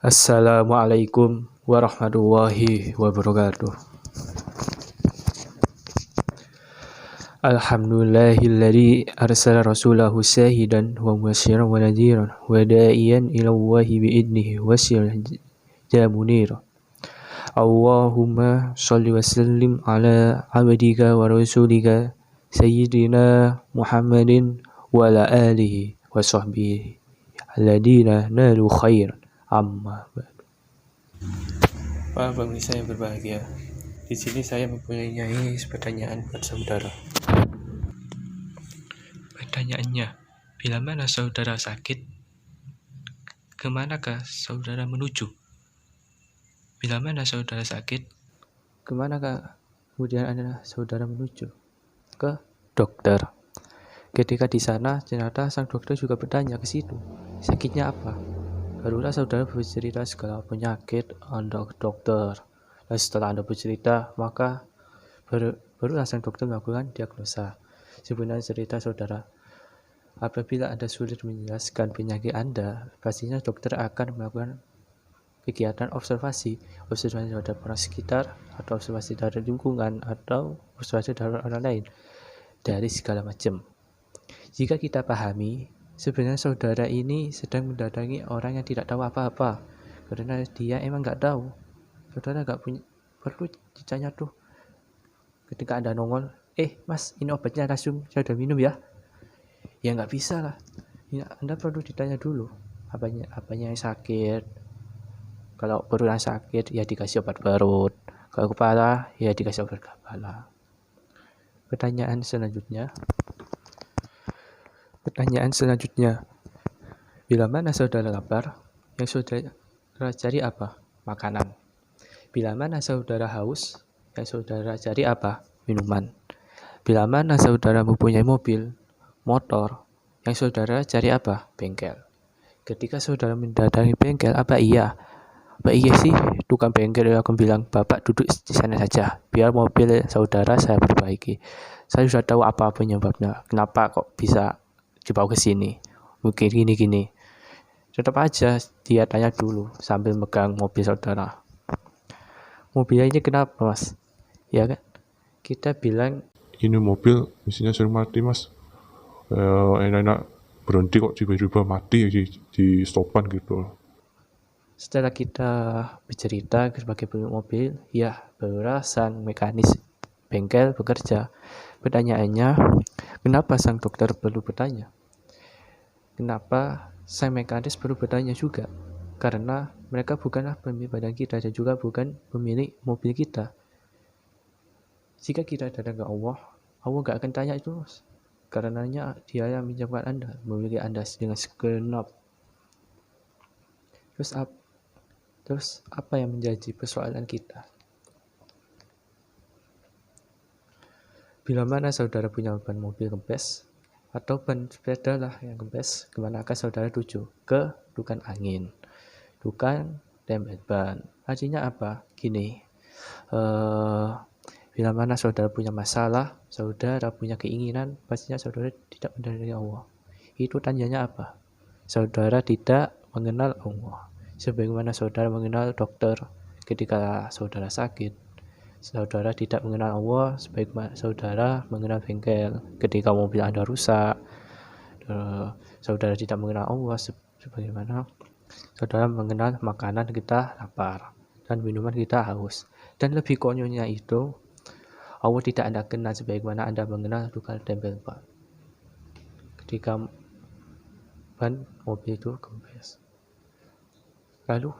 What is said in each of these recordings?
Assalamualaikum warahmatullahi wabarakatuh. Alhamdulillahilladzi arsala rasulahu syahidan wa mubasysyiran wa nadhiran wa da'iyan ila Allahi bi'idnihi wa sirajan munira. Allahumma shalli wa sallim ala abdika wa rasulika sayyidina Muhammadin wa ala alihi wa sahbihi alladzina nalu khairan amma ba'du. Para pemirsa yang berbahagia, di sini saya mempunyai pertanyaan buat saudara. Pertanyaannya, bila mana saudara sakit, kemanakah saudara menuju? Bila mana saudara sakit, kemanakah kemudian saudara menuju? Ke dokter. Ketika di sana, ternyata sang dokter juga bertanya ke situ, sakitnya apa? Barulah saudara bercerita segala penyakit Anda ke dokter. Dan setelah Anda bercerita, maka barulah sang dokter melakukan diagnosa. Sebenarnya cerita saudara, apabila Anda sulit menjelaskan penyakit Anda, pastinya dokter akan melakukan kegiatan observasi terhadap orang sekitar, atau observasi terhadap lingkungan, atau observasi terhadap orang lain, dari segala macam. Jika kita pahami, sebenarnya saudara ini sedang mendatangi orang yang tidak tahu apa-apa, karena dia emang nggak tahu. Saudara nggak punya perlu ditanya tuh. Ketika Anda nongol, mas, ini obatnya, langsung saya udah minum ya. Ya nggak bisa lah. Ya, Anda perlu ditanya dulu apanya yang sakit. Kalau perut yang sakit, ya dikasih obat perut. Kalau kepala, ya dikasih obat kepala. Pertanyaan selanjutnya, bila mana saudara lapar, yang saudara cari apa? Makanan. Bila mana saudara haus, yang saudara cari apa? Minuman. Bila mana saudara mempunyai mobil, motor, yang saudara cari apa? Bengkel. Ketika saudara mendatangi bengkel, apa iya sih tukang bengkel akan bilang, Bapak duduk di sana saja, biar mobil saudara saya perbaiki. Saya sudah tahu apa penyebabnya, kenapa kok bisa dibawa ke sini, mungkin gini. Tetap aja dia tanya dulu sambil megang mobil saudara. Mobilnya ini kenapa, mas? Ya kan? Kita bilang, ini mobil mesinnya sering mati, mas. Enak-enak berhenti kok tiba-tiba mati di stopan gitu. Setelah kita bercerita sebagai pemilik mobil, ya barulah sang mekanis bengkel bekerja. Pertanyaannya, kenapa sang dokter perlu bertanya? Kenapa sang mekanis perlu bertanya juga? Karena mereka bukanlah pemilik badan kita dan juga bukan pemilik mobil kita. Jika kita datang ke Allah gak akan tanya itu, karenanya dia yang menyebabkan Anda, memiliki Anda dengan segenap. Terus apa yang menjadi persoalan kita? Bila mana saudara punya ban mobil kempes, atau ban sepeda lah yang kempes, kemana akan saudara tuju? Ke dukan angin, dukan tempel ban. Artinya apa? Gini, bila mana saudara punya masalah, saudara punya keinginan, pastinya saudara tidak mengenal Allah. Itu tandanya apa? Saudara tidak mengenal Allah. Sebagaimana saudara mengenal dokter ketika saudara sakit, saudara tidak mengenal Allah sebagaimana saudara mengenal bengkel ketika mobil Anda rusak. Saudara tidak mengenal Allah sebagaimana saudara mengenal makanan kita lapar dan minuman kita haus. Dan lebih konyolnya itu, Allah tidak Anda kenal sebagaimana Anda mengenal duka tempel ban ketika ban mobil itu kempes. Lalu,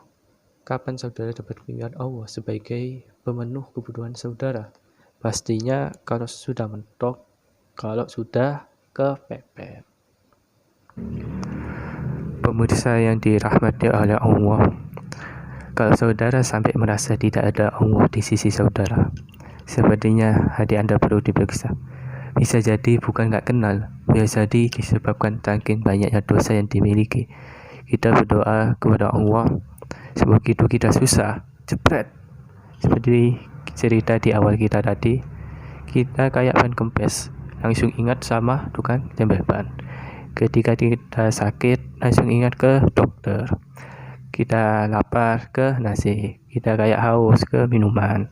kapan saudara dapat mengingat Allah sebagai pemenuh kebutuhan saudara? Pastinya kalau sudah mentok, kalau sudah kepepet. Pemirsa yang dirahmati oleh Allah, kalau saudara sampai merasa tidak ada Allah di sisi saudara, sepertinya hati Anda perlu diperiksa. Bisa jadi bukan gak kenal, bisa jadi disebabkan saking banyaknya dosa yang dimiliki. Kita berdoa kepada Allah, begitu kita susah, jepret. Seperti cerita di awal kita tadi, kita kayak ban kempes, langsung ingat sama tukang tempel ban. Ketika kita sakit, langsung ingat ke dokter. kita lapar ke nasi, kita kayak haus ke minuman.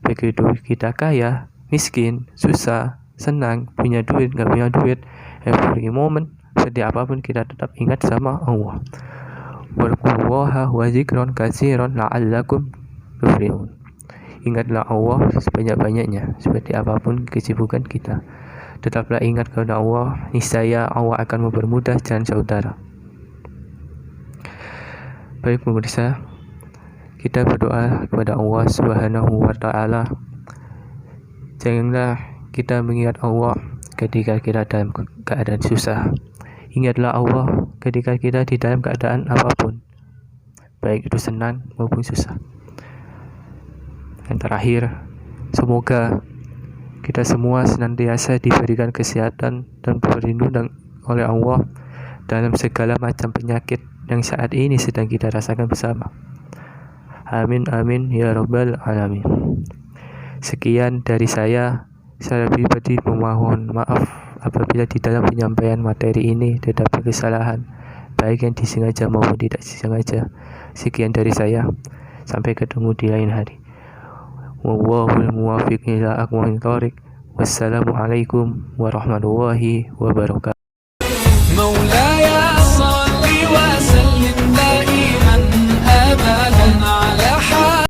Begitu kita kaya, miskin, susah, senang, punya duit, nggak punya duit, every moment, setiap apapun kita tetap ingat sama Allah. Wadhkurullaha wa dzikran katsiran la'allakum tuflihun. Ingatlah Allah sebanyak-banyaknya, seperti apapun kesibukan kita. Tetaplah ingat kepada Allah, niscaya Allah akan mempermudah jalan saudara. Baik pemirsa, kita berdoa kepada Allah Subhanahu wa Ta'ala. Janganlah kita mengingat Allah ketika kita dalam keadaan susah. Ingatlah Allah ketika kita di dalam keadaan apapun, baik itu senang maupun susah. Yang terakhir, semoga kita semua senantiasa diberikan kesehatan dan perlindungan oleh Allah dalam segala macam penyakit yang saat ini sedang kita rasakan bersama. Amin amin ya rabbal alamin. Sekian dari saya pribadi memohon maaf apabila di dalam penyampaian materi ini terdapat kesalahan, baik yang disengaja maupun tidak disengaja. Sekian dari saya, sampai ketemu di lain hari. Wallahul muwaffiq ila aqwamit thoriq. Wassalamualaikum warahmatullahi wabarakatuh.